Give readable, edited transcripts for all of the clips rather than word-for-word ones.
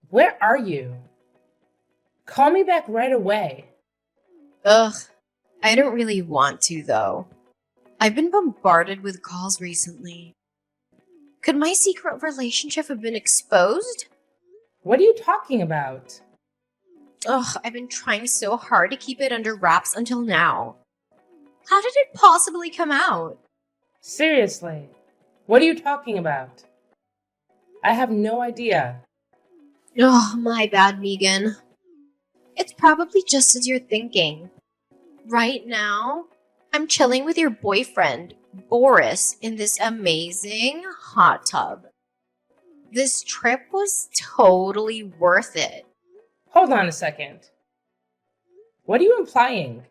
Where are you? Call me back right away. Ugh, I don't really want to, though. I've been bombarded with calls recently. Could my secret relationship have been exposed? What are you talking about? Ugh, I've been trying so hard to keep it under wraps until now. How did it possibly come out? Seriously, what are you talking about? I have no idea. Ugh, my bad, Megan. It's probably just as you're thinking. Right now, I'm chilling with your boyfriend, Boris, in this amazing hot tub. This trip was totally worth it. Hold on a second. What are you implying?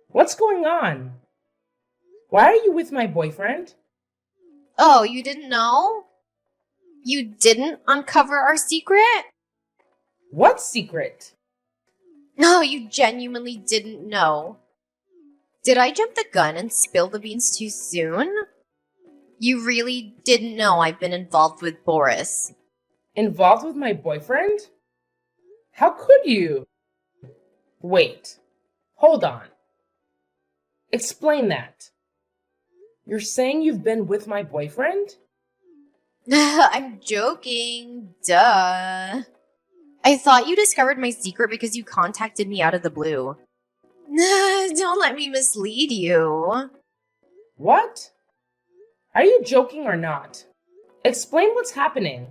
What's going on? Why are you with my boyfriend? Oh, you didn't know? You didn't uncover our secret? What secret? No, you genuinely didn't know. Did I jump the gun and spill the beans too soon? You really didn't know I've been involved with Boris. Involved with my boyfriend? How could you? Wait, hold on. Explain that. You're saying you've been with my boyfriend? I'm joking. Duh. I thought you discovered my secret because you contacted me out of the blue. Don't let me mislead you. What? Are you joking or not? Explain what's happening.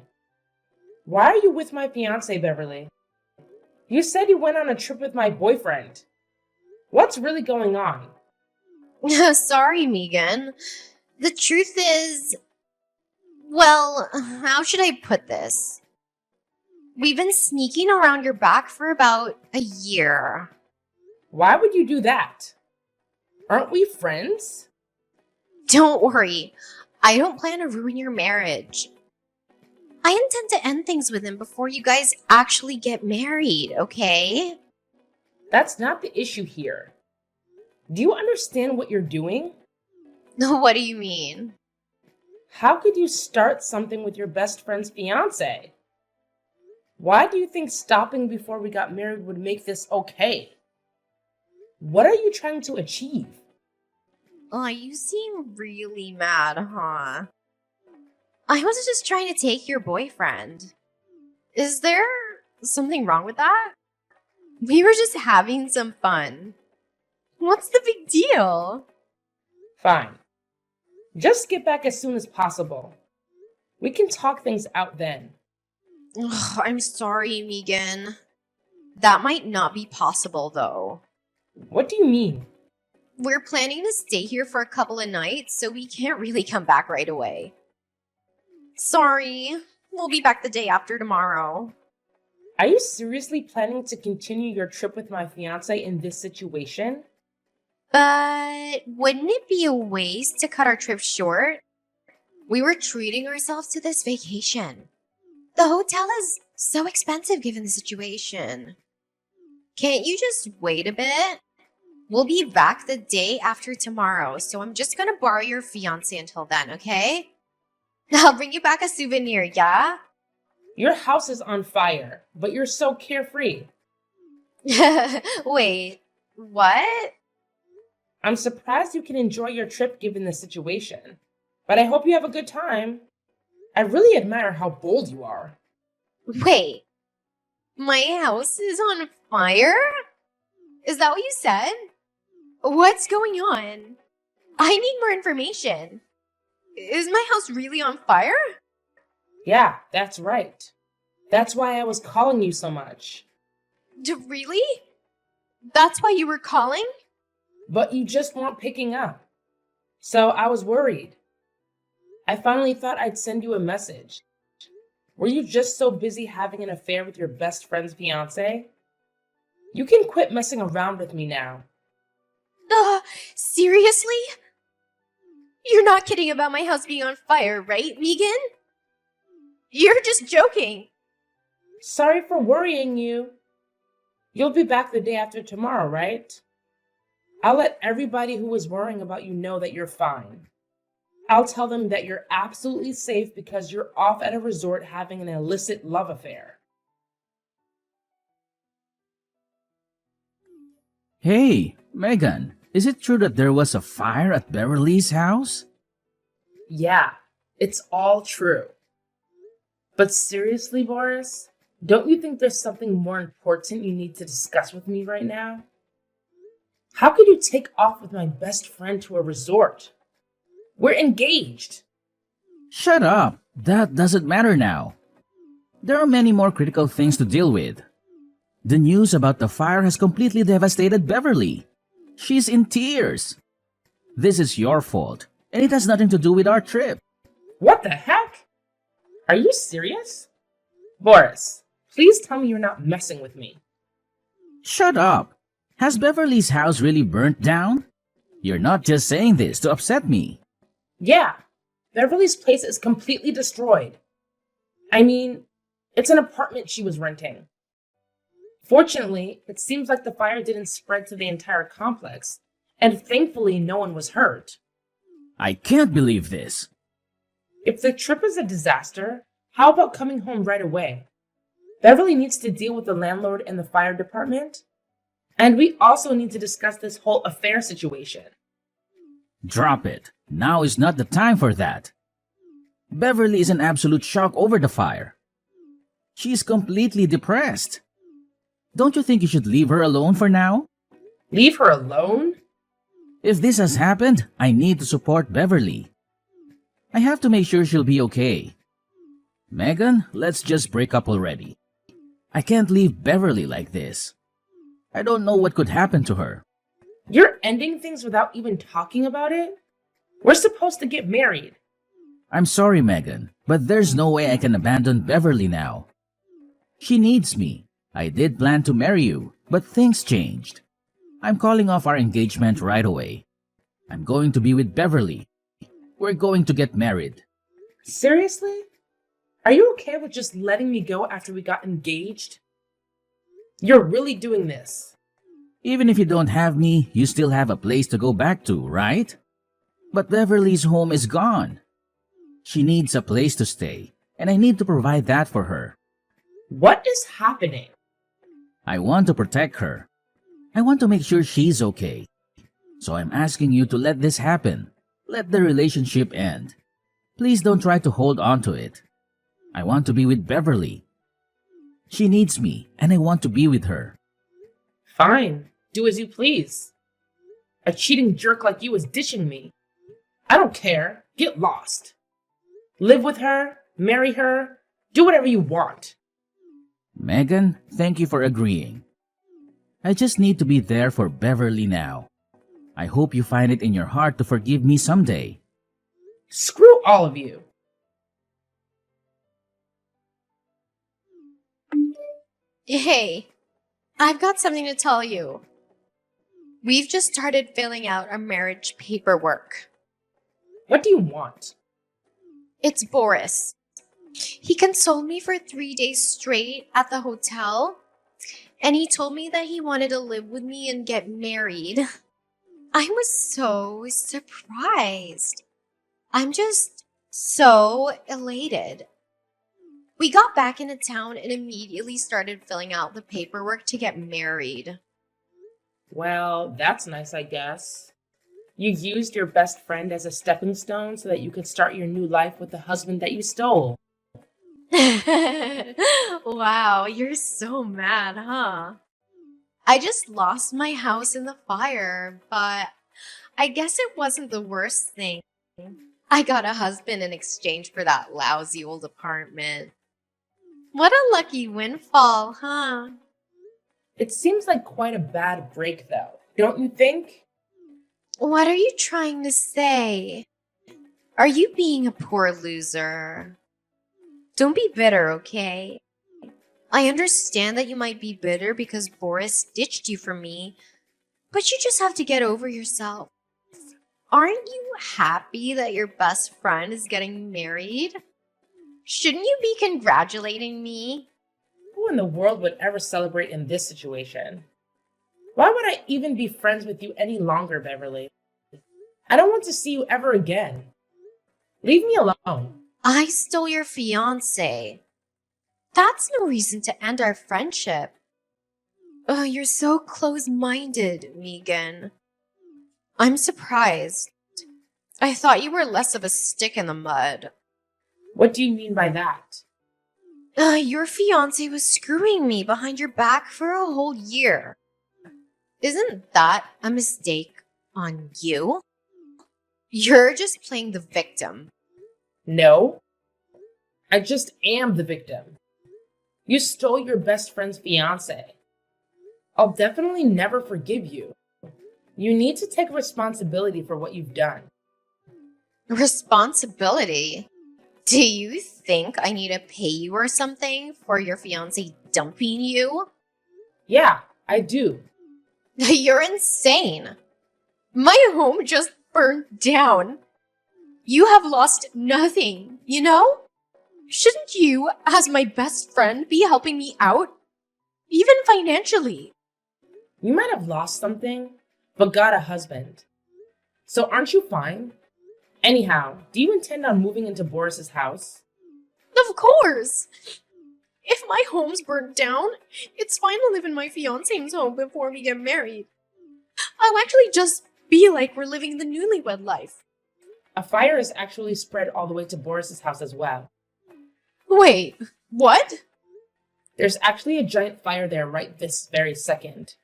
Why are you with my fiancé, Beverly? You said you went on a trip with my boyfriend. What's really going on? Sorry, Megan. The truth is, well, how should I put this? We've been sneaking around your back for about a year. Why would you do that? Aren't we friends? Don't worry. I don't plan to ruin your marriage. I intend to end things with him before you guys actually get married, okay? That's not the issue here. Do you understand what you're doing? What do you mean? How could you start something with your best friend's fiancé? Why do you think stopping before we got married would make this okay? What are you trying to achieve? Oh, you seem really mad, huh? I was just trying to take your boyfriend. Is there something wrong with that? We were just having some fun. What's the big deal? Fine. Just get back as soon as possible. We can talk things out then. Ugh, I'm sorry, Megan. That might not be possible, though. What do you mean? We're planning to stay here for a couple of nights, so we can't really come back right away. Sorry. We'll be back the day after tomorrow. Are you seriously planning to continue your trip with my fiancé in this situation? But wouldn't it be a waste to cut our trip short? We were treating ourselves to this vacation. The hotel is so expensive given the situation. Can't you just wait a bit? We'll be back the day after tomorrow, so I'm just gonna borrow your fiance until then, okay? I'll bring you back a souvenir, yeah? Your house is on fire, but you're so carefree. Wait, what? I'm surprised you can enjoy your trip given the situation, but I hope you have a good time. I really admire how bold you are. Wait, my house is on fire? Is that what you said? What's going on? I need more information. Is my house really on fire? Yeah, that's right. That's why I was calling you so much. Really? That's why you were calling? But you just weren't picking up. So I was worried. I finally thought I'd send you a message. Were you just so busy having an affair with your best friend's fiancé? You can quit messing around with me now. Seriously? You're not kidding about my house being on fire, right, Megan? You're just joking. Sorry for worrying you. You'll be back the day after tomorrow, right? I'll let everybody who was worrying about you know that you're fine. I'll tell them that you're absolutely safe because you're off at a resort having an illicit love affair. Hey, Megan, is it true that there was a fire at Beverly's house? Yeah, it's all true. But seriously, Boris, don't you think there's something more important you need to discuss with me right now? How could you take off with my best friend to a resort? We're engaged. Shut up! That doesn't matter now. There are many more critical things to deal with. The news about the fire has completely devastated Beverly. She's in tears. This is your fault, and it has nothing to do with our trip. What the heck? Are you serious? Boris, please tell me you're not messing with me. Shut up! Has Beverly's house really burnt down? You're not just saying this to upset me. Yeah, Beverly's place is completely destroyed. I mean, it's an apartment she was renting. Fortunately, it seems like the fire didn't spread to the entire complex, and thankfully no one was hurt. I can't believe this. If the trip is a disaster, how about coming home right away? Beverly needs to deal with the landlord and the fire department. And we also need to discuss this whole affair situation. Drop it. Now is not the time for that. Beverly is in absolute shock over the fire. She's completely depressed. Don't you think you should leave her alone for now? Leave her alone? If this has happened, I need to support Beverly. I have to make sure she'll be okay. Megan, let's just break up already. I can't leave Beverly like this. I don't know what could happen to her. You're ending things without even talking about it? We're supposed to get married. I'm sorry, Megan, but there's no way I can abandon Beverly now. She needs me. I did plan to marry you, but things changed. I'm calling off our engagement right away. I'm going to be with Beverly. We're going to get married. Seriously? Are you okay with just letting me go after we got engaged? You're really doing this. Even if you don't have me, you still have a place to go back to, right? But Beverly's home is gone. She needs a place to stay, and I need to provide that for her. What is happening? I want to protect her. I want to make sure she's okay. So I'm asking you to let this happen. Let the relationship end. Please don't try to hold on to it. I want to be with Beverly. She needs me, and I want to be with her. Fine, do as you please. A cheating jerk like you is ditching me. I don't care. Get lost. Live with her, marry her, do whatever you want. Megan, thank you for agreeing. I just need to be there for Beverly now. I hope you find it in your heart to forgive me someday. Screw all of you. Hey, I've got something to tell you. We've just started filling out our marriage paperwork. What do you want? It's Boris. He consoled me for 3 days straight at the hotel, and he told me that he wanted to live with me and get married. I was so surprised. I'm just so elated. We got back into town and immediately started filling out the paperwork to get married. Well, that's nice, I guess. You used your best friend as a stepping stone so that you could start your new life with the husband that you stole. Wow, you're so mad, huh? I just lost my house in the fire, but I guess it wasn't the worst thing. I got a husband in exchange for that lousy old apartment. What a lucky windfall, huh? It seems like quite a bad break, though, don't you think? What are you trying to say? Are you being a poor loser? Don't be bitter, okay? I understand that you might be bitter because Boris ditched you for me, but you just have to get over yourself. Aren't you happy that your best friend is getting married? Shouldn't you be congratulating me? Who in the world would ever celebrate in this situation? Why would I even be friends with you any longer, Beverly? I don't want to see you ever again. Leave me alone. I stole your fiancé. That's no reason to end our friendship. Oh, you're so close-minded, Megan. I'm surprised. I thought you were less of a stick in the mud. What do you mean by that? Your fiancé was screwing me behind your back for a whole year. Isn't that a mistake on you? You're just playing the victim. No, I just am the victim. You stole your best friend's fiance. I'll definitely never forgive you. You need to take responsibility for what you've done. Responsibility? Do you think I need to pay you or something for your fiancé dumping you? Yeah, I do. You're insane. My home just burned down. You have lost nothing, you know? Shouldn't you, as my best friend, be helping me out? Even financially. You might have lost something, but got a husband. So aren't you fine? Anyhow, do you intend on moving into Boris's house? Of course. If my home's burnt down, it's fine to live in my fiancé's home before we get married. I'll actually just be like we're living the newlywed life. A fire is actually spread all the way to Boris's house as well. Wait, what? There's actually a giant fire there right this very second.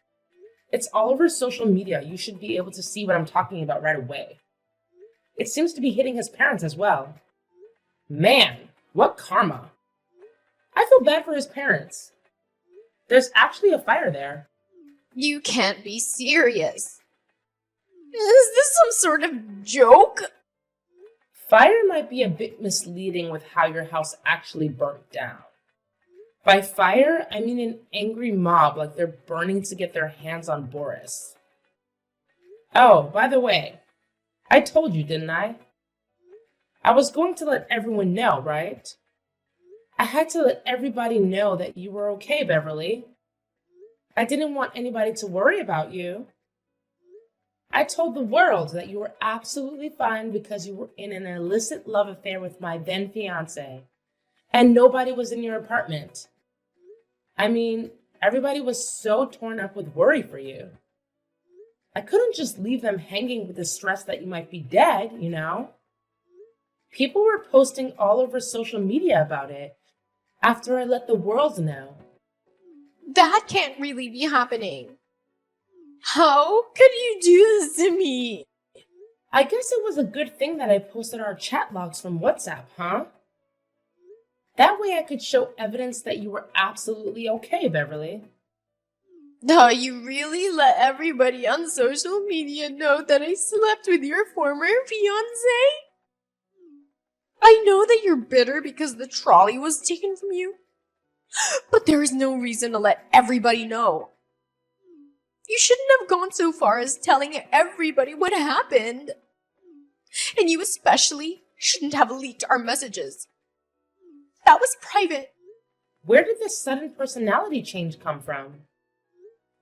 It's all over social media. You should be able to see what I'm talking about right away. It seems to be hitting his parents as well. Man, what karma. I feel bad for his parents. There's actually a fire there. You can't be serious. Is this some sort of joke? Fire might be a bit misleading with how your house actually burnt down. By fire, I mean an angry mob like they're burning to get their hands on Boris. Oh, by the way, I told you, didn't I? I was going to let everyone know, right? I had to let everybody know that you were okay, Beverly. I didn't want anybody to worry about you. I told the world that you were absolutely fine because you were in an illicit love affair with my then fiancé, and nobody was in your apartment. I mean, everybody was so torn up with worry for you. I couldn't just leave them hanging with the stress that you might be dead, you know? People were posting all over social media about it after I let the world know. That can't really be happening. How could you do this to me? I guess it was a good thing that I posted our chat logs from WhatsApp, huh? That way I could show evidence that you were absolutely okay, Beverly. No, you really let everybody on social media know that I slept with your former fiancé? I know that you're bitter because the trolley was taken from you, but there is no reason to let everybody know. You shouldn't have gone so far as telling everybody what happened. And you especially shouldn't have leaked our messages. That was private. Where did this sudden personality change come from?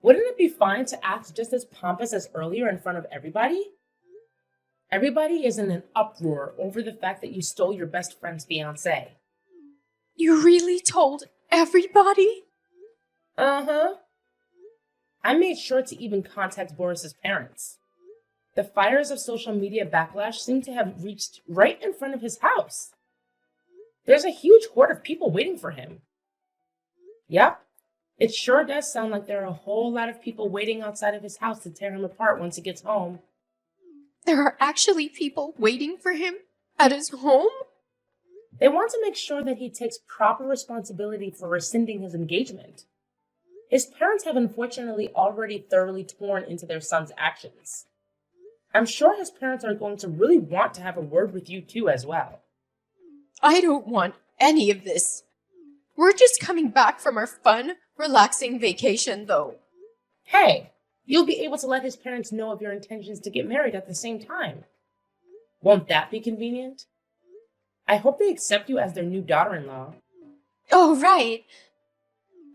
Wouldn't it be fine to act just as pompous as earlier in front of everybody? Everybody is in an uproar over the fact that you stole your best friend's fiancé. You really told everybody? Uh-huh. I made sure to even contact Boris's parents. The fires of social media backlash seem to have reached right in front of his house. There's a huge horde of people waiting for him. Yep, it sure does sound like there are a whole lot of people waiting outside of his house to tear him apart once he gets home. There are actually people waiting for him at his home? They want to make sure that he takes proper responsibility for rescinding his engagement. His parents have unfortunately already thoroughly torn into their son's actions. I'm sure his parents are going to really want to have a word with you too as well. I don't want any of this. We're just coming back from our fun, relaxing vacation, though. Hey, you'll be able to let his parents know of your intentions to get married at the same time. Won't that be convenient? I hope they accept you as their new daughter-in-law. Oh, right.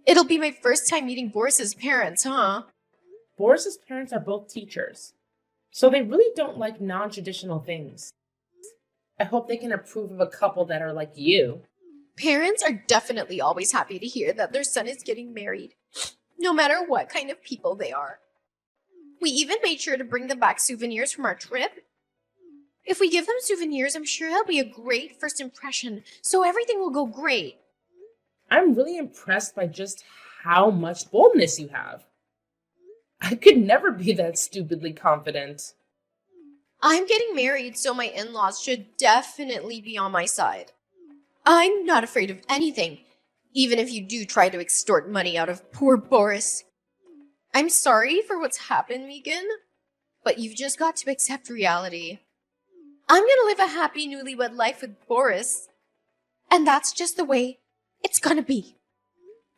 It'll be my first time meeting Boris's parents, huh? Boris's parents are both teachers, so they really don't like non-traditional things. I hope they can approve of a couple that are like you. Parents are definitely always happy to hear that their son is getting married. no matter what kind of people they are. We even made sure to bring them back souvenirs from our trip. If we give them souvenirs, I'm sure it'll be a great first impression, so everything will go great. I'm really impressed by just how much boldness you have. I could never be that stupidly confident. I'm getting married, so my in-laws should definitely be on my side. I'm not afraid of anything, even if you do try to extort money out of poor Boris. I'm sorry for what's happened, Megan, but you've just got to accept reality. I'm gonna live a happy newlywed life with Boris, and that's just the way it's gonna be.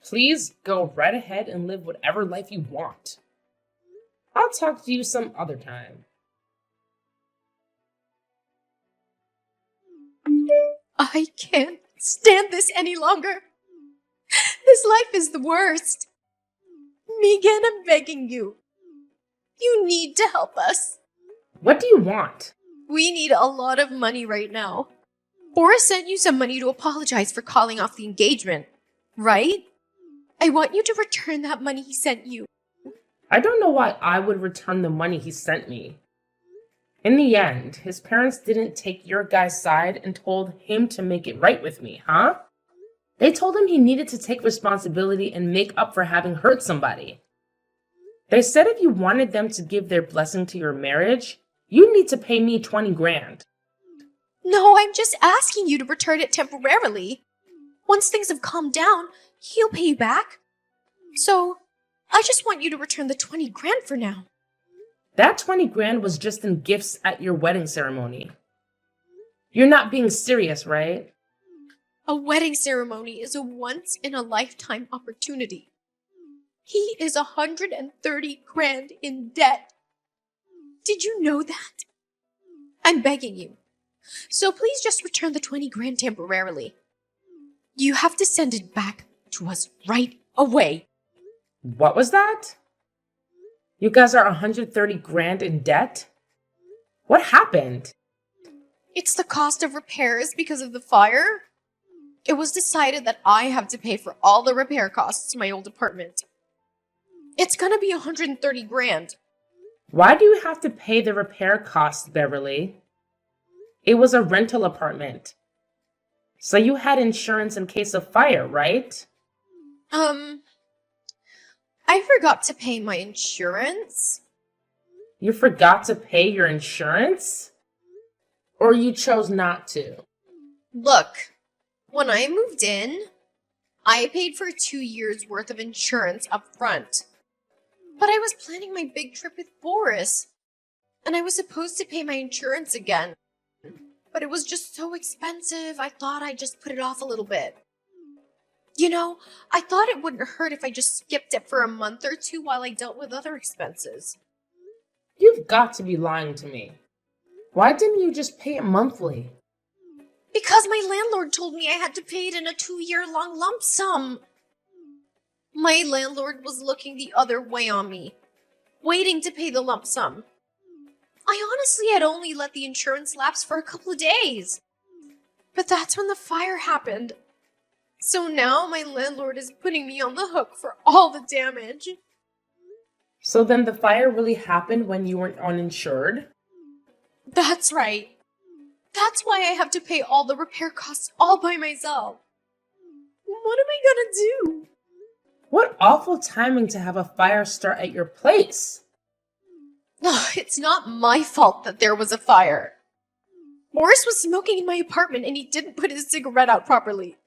Please go right ahead and live whatever life you want. I'll talk to you some other time. I can't stand this any longer. This life is the worst. Megan, I'm begging you. You need to help us. What do you want? We need a lot of money right now. Boris sent you some money to apologize for calling off the engagement, right? I want you to return that money he sent you. I don't know why I would return the money he sent me. In the end, his parents didn't take your guy's side and told him to make it right with me, huh? They told him he needed to take responsibility and make up for having hurt somebody. They said if you wanted them to give their blessing to your marriage, you need to pay me 20 grand. No, I'm just asking you to return it temporarily. Once things have calmed down, he'll pay you back. So, I just want you to return the 20 grand for now. That 20 grand was just in gifts at your wedding ceremony. You're not being serious, right? A wedding ceremony is a once-in-a-lifetime opportunity. He is 130 grand in debt. Did you know that? I'm begging you. So please just return the 20 grand temporarily. You have to send it back to us right away. What was that? You guys are 130 grand in debt? What happened? It's the cost of repairs because of the fire. It was decided that I have to pay for all the repair costs to my old apartment. It's gonna be 130 grand. Why do you have to pay the repair costs, Beverly? It was a rental apartment. So you had insurance in case of fire, right? I forgot to pay my insurance. You forgot to pay your insurance? Or you chose not to? Look, when I moved in, I paid for 2 years' worth of insurance up front. But I was planning my big trip with Boris, and I was supposed to pay my insurance again. But it was just so expensive, I thought I'd just put it off a little bit. You know, I thought it wouldn't hurt if I just skipped it for a month or two while I dealt with other expenses. You've got to be lying to me. Why didn't you just pay it monthly? Because my landlord told me I had to pay it in a 2-year-long lump sum. My landlord was looking the other way on me, waiting to pay the lump sum. I honestly had only let the insurance lapse for a couple of days. But that's when the fire happened. So now my landlord is putting me on the hook for all the damage. So then the fire really happened when you weren't uninsured? That's right. That's why I have to pay all the repair costs all by myself. What am I gonna do? What awful timing to have a fire start at your place. No, it's not my fault that there was a fire. Boris was smoking in my apartment and he didn't put his cigarette out properly.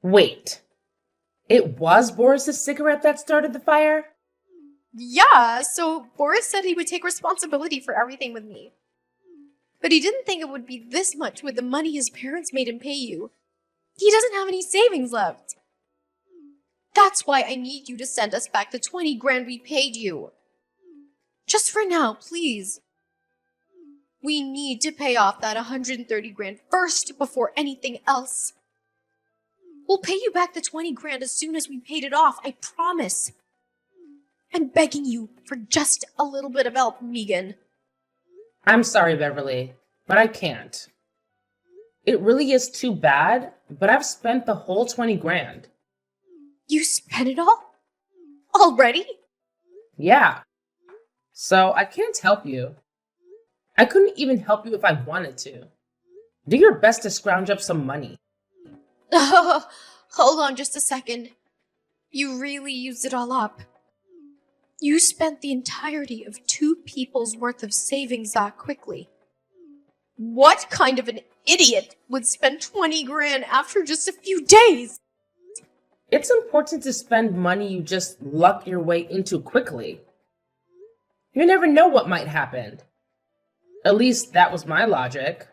Wait, it was Boris's cigarette that started the fire? Yeah, so Boris said he would take responsibility for everything with me. But he didn't think it would be this much with the money his parents made him pay you. He doesn't have any savings left. That's why I need you to send us back the 20 grand we paid you. Just for now, please. We need to pay off that 130 grand first before anything else. We'll pay you back the 20 grand as soon as we paid it off, I promise. I'm begging you for just a little bit of help, Megan. I'm sorry, Beverly, but I can't. It really is too bad, but I've spent the whole 20 grand. You spent it all? Already? Yeah. So I can't help you. I couldn't even help you if I wanted to. Do your best to scrounge up some money. Hold on just a second. You really used it all up. You spent the entirety of 2 people's worth of savings that quickly. What kind of an idiot would spend 20 grand after just a few days? It's important to spend money you just luck your way into quickly. You never know what might happen. At least that was my logic.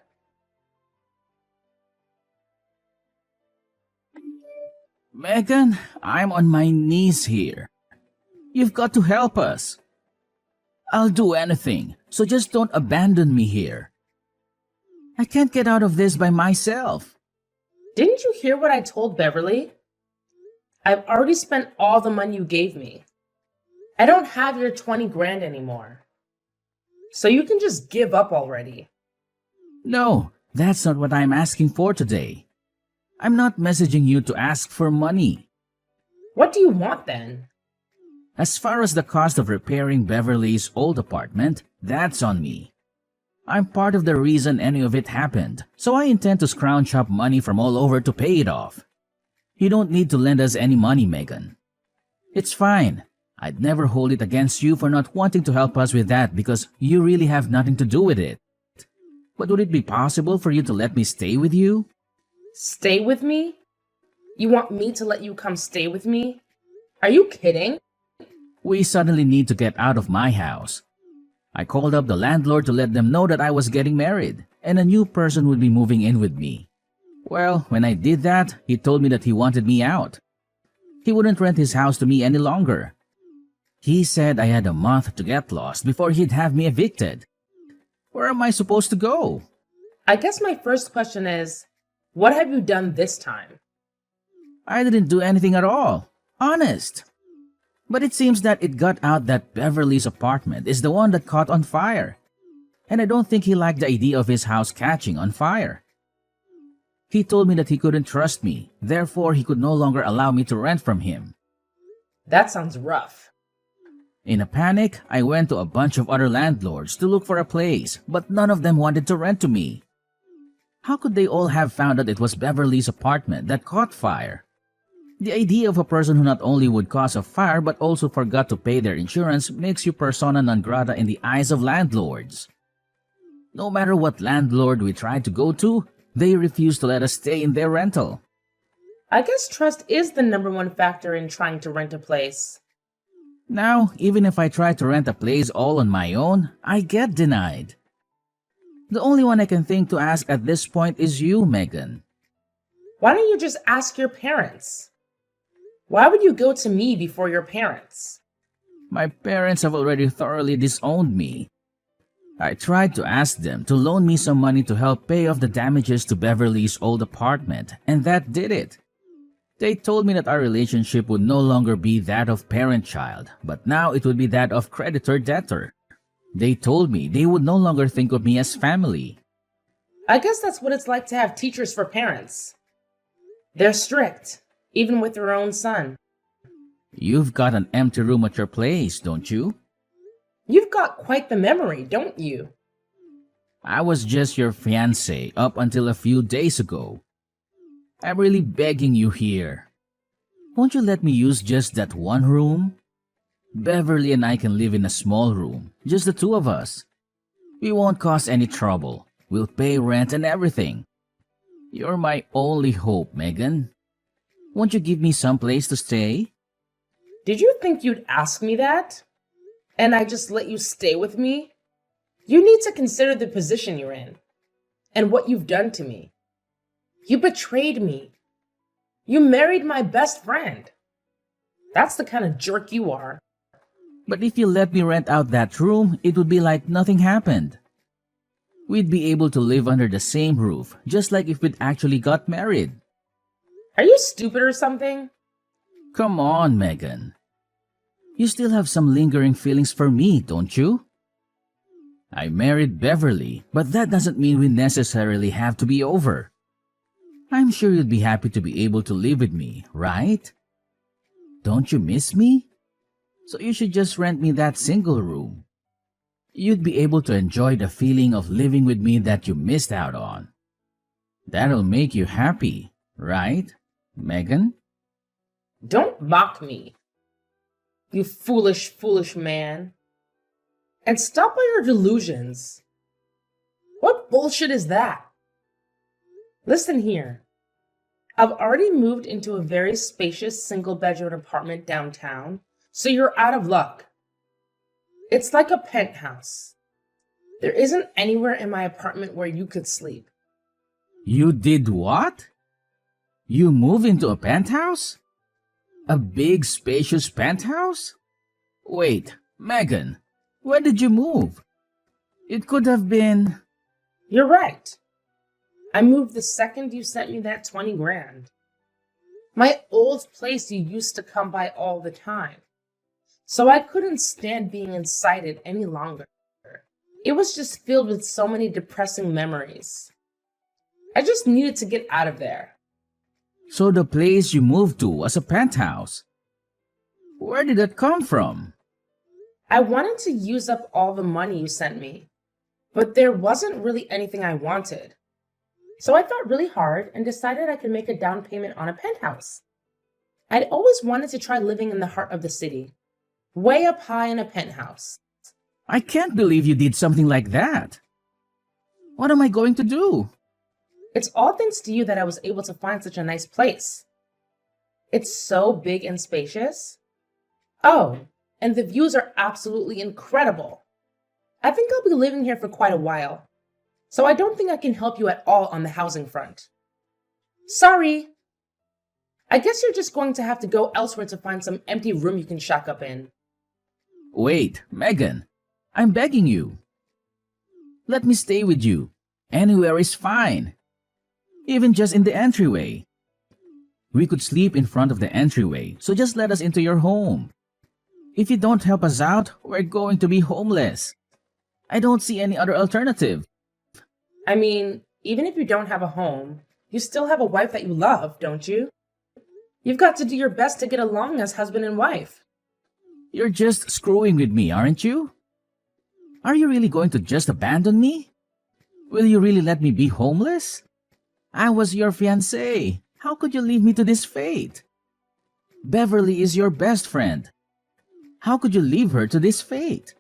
Megan, I'm on my knees here. You've got to help us. I'll do anything, so just don't abandon me here. I can't get out of this by myself. Didn't you hear what I told Beverly? I've already spent all the money you gave me. I don't have your 20 grand anymore. So you can just give up already. No, that's not what I'm asking for today. I'm not messaging you to ask for money. What do you want then? As far as the cost of repairing Beverly's old apartment, that's on me. I'm part of the reason any of it happened, so I intend to scrounge up money from all over to pay it off. You don't need to lend us any money, Megan. It's fine. I'd never hold it against you for not wanting to help us with that because you really have nothing to do with it. But would it be possible for you to let me stay with you? Stay with me? You want me to let you come stay with me? Are you kidding? We suddenly need to get out of my house. I called up the landlord to let them know that I was getting married and a new person would be moving in with me. Well, when I did that, he told me that he wanted me out. He wouldn't rent his house to me any longer. He said I had a month to get lost before he'd have me evicted. Where am I supposed to go? I guess my first question is, what have you done this time? I didn't do anything at all. Honest. But it seems that it got out that Beverly's apartment is the one that caught on fire. And I don't think he liked the idea of his house catching on fire. He told me that he couldn't trust me, therefore he could no longer allow me to rent from him. That sounds rough. In a panic, I went to a bunch of other landlords to look for a place, but none of them wanted to rent to me. How could they all have found out it was Beverly's apartment that caught fire? The idea of a person who not only would cause a fire but also forgot to pay their insurance makes you persona non grata in the eyes of landlords. No matter what landlord we tried to go to, they refused to let us stay in their rental. I guess trust is the number one factor in trying to rent a place. Now, even if I try to rent a place all on my own, I get denied. The only one I can think to ask at this point is you, Megan. Why don't you just ask your parents? Why would you go to me before your parents? My parents have already thoroughly disowned me. I tried to ask them to loan me some money to help pay off the damages to Beverly's old apartment, and that did it. They told me that our relationship would no longer be that of parent-child, but now it would be that of creditor-debtor. They told me they would no longer think of me as family. I guess that's what it's like to have teachers for parents. They're strict, even with their own son. You've got an empty room at your place, don't you? You've got quite the memory, don't you? I was just your fiancé up until a few days ago. I'm really begging you here. Won't you let me use just that one room? Beverly and I can live in a small room, just the two of us. We won't cause any trouble. We'll pay rent and everything. You're my only hope, Megan. Won't you give me some place to stay? Did you think you'd ask me that? And I just let you stay with me? You need to consider the position you're in and what you've done to me. You betrayed me. You married my best friend. That's the kind of jerk you are. But if you let me rent out that room, it would be like nothing happened. We'd be able to live under the same roof, just like if we'd actually got married. Are you stupid or something? Come on, Megan. You still have some lingering feelings for me, don't you? I married Beverly, but that doesn't mean we necessarily have to be over. I'm sure you'd be happy to be able to live with me, right? Don't you miss me? So you should just rent me that single room. You'd be able to enjoy the feeling of living with me that you missed out on. That'll make you happy, right, Megan? Don't mock me, you foolish, foolish man. And stop all your delusions. What bullshit is that? Listen here. I've already moved into a very spacious single bedroom apartment downtown, so you're out of luck. It's like a penthouse. There isn't anywhere in my apartment where you could sleep. You did what? You moved into a penthouse? A big, spacious penthouse? Wait, Megan, when did you move? It could have been... You're right. I moved the second you sent me that 20 grand. My old place you used to come by all the time. So I couldn't stand being inside it any longer. It was just filled with so many depressing memories. I just needed to get out of there. So the place you moved to was a penthouse. Where did that come from? I wanted to use up all the money you sent me, but there wasn't really anything I wanted. So I thought really hard and decided I could make a down payment on a penthouse. I'd always wanted to try living in the heart of the city, way up high in a penthouse. I can't believe you did something like that. What am I going to do? It's all thanks to you that I was able to find such a nice place. It's so big and spacious. Oh, and the views are absolutely incredible. I think I'll be living here for quite a while, so I don't think I can help you at all on the housing front. Sorry. I guess you're just going to have to go elsewhere to find some empty room you can shack up in. Wait, Megan, I'm begging you. Let me stay with you. Anywhere is fine. Even just in the entryway. We could sleep in front of the entryway, so just let us into your home. If you don't help us out, we're going to be homeless. I don't see any other alternative. I mean, even if you don't have a home, you still have a wife that you love, don't you? You've got to do your best to get along as husband and wife. You're just screwing with me, aren't you? Are you really going to just abandon me? Will you really let me be homeless? I was your fiancé. How could you leave me to this fate? Beverly is your best friend. How could you leave her to this fate?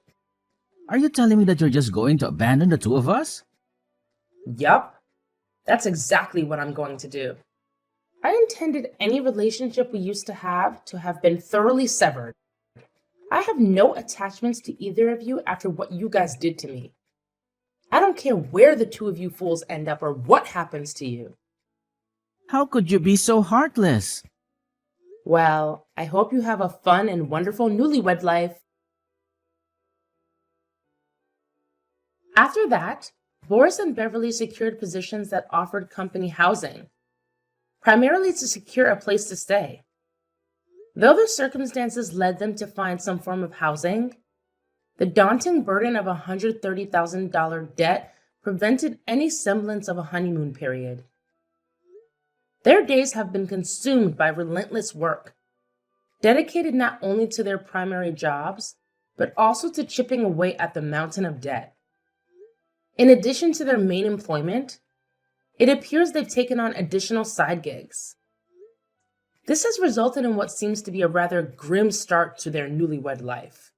Are you telling me that you're just going to abandon the two of us? Yup. That's exactly what I'm going to do. I intended any relationship we used to have been thoroughly severed. I have no attachments to either of you after what you guys did to me. I don't care where the two of you fools end up or what happens to you. How could you be so heartless? Well, I hope you have a fun and wonderful newlywed life. After that, Boris and Beverly secured positions that offered company housing, primarily to secure a place to stay. Though their circumstances led them to find some form of housing, the daunting burden of a $130,000 debt prevented any semblance of a honeymoon period. Their days have been consumed by relentless work, dedicated not only to their primary jobs, but also to chipping away at the mountain of debt. In addition to their main employment, it appears they've taken on additional side gigs. This has resulted in what seems to be a rather grim start to their newlywed life.